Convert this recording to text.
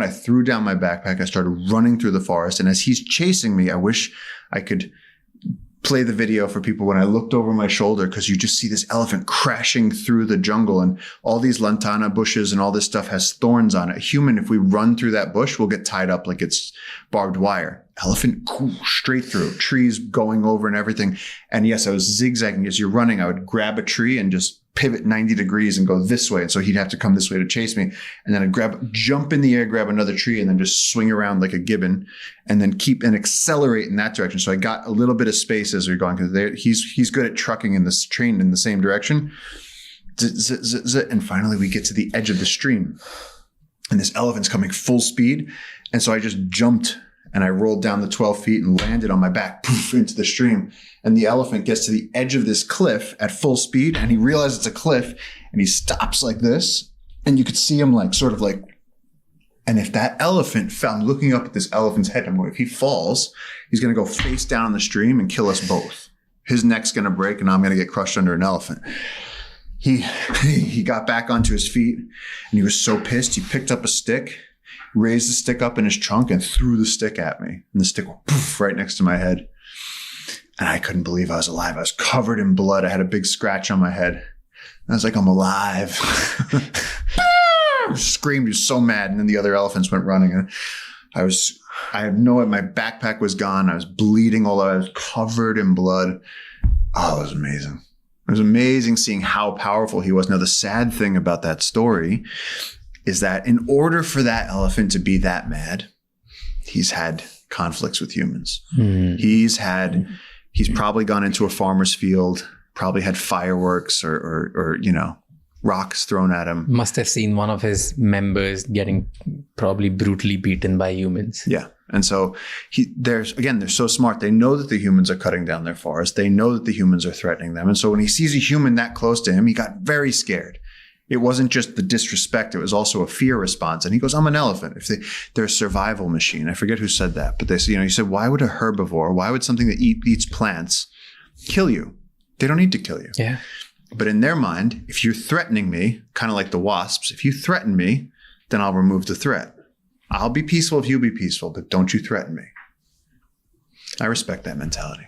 I threw down my backpack. I started running through the forest. And as he's chasing me, I wish I could play the video for people when I looked over my shoulder, because you just see this elephant crashing through the jungle, and all these lantana bushes and all this stuff has thorns on it. A human, if we run through that bush, we'll get tied up like it's barbed wire. Elephant straight through, trees going over and everything. And yes, I was zigzagging. As you're running, I would grab a tree and just pivot 90 degrees and go this way. And so he'd have to come this way to chase me. And then I'd jump in the air, grab another tree, and then just swing around like a gibbon, and then keep and accelerate in that direction. So I got a little bit of space as we we're going, because he's good at trucking in this train in the same direction. And finally we get to the edge of the stream, and this elephant's coming full speed. And so I just jumped and I rolled down the 12 feet and landed on my back, poof, into the stream. And the elephant gets to the edge of this cliff at full speed, and he realizes it's a cliff, and he stops like this. And you could see him like, sort of like, and if that elephant fell, I'm looking up at this elephant's head, I'm going, if he falls, he's going to go face down in the stream and kill us both. His neck's going to break and I'm going to get crushed under an elephant. He got back onto his feet, and he was so pissed. He picked up a stick, raised the stick up in his trunk, and threw the stick at me. And the stick went poof right next to my head. And I couldn't believe I was alive. I was covered in blood. I had a big scratch on my head. And I was like, I'm alive. Screamed, he was so mad. And then the other elephants went running. And my backpack was gone. I was bleeding all over. I was covered in blood. Oh, it was amazing. It was amazing seeing how powerful he was. Now, the sad thing about that story is that in order for that elephant to be that mad, he's had conflicts with humans. He's probably gone into a farmer's field, probably had fireworks or rocks thrown at him. Must have seen one of his members getting probably brutally beaten by humans. Yeah. And so they're so smart. They know that the humans are cutting down their forest. They know that the humans are threatening them. And so when he sees a human that close to him, he got very scared. It wasn't just the disrespect. It was also a fear response. And he goes, I'm an elephant. They're a survival machine. I forget who said that, but they said, he said, why would a herbivore, why would something that eats plants kill you? They don't need to kill you. Yeah. But in their mind, if you're threatening me, kind of like the wasps, if you threaten me, then I'll remove the threat. I'll be peaceful if you be peaceful, but don't you threaten me. I respect that mentality.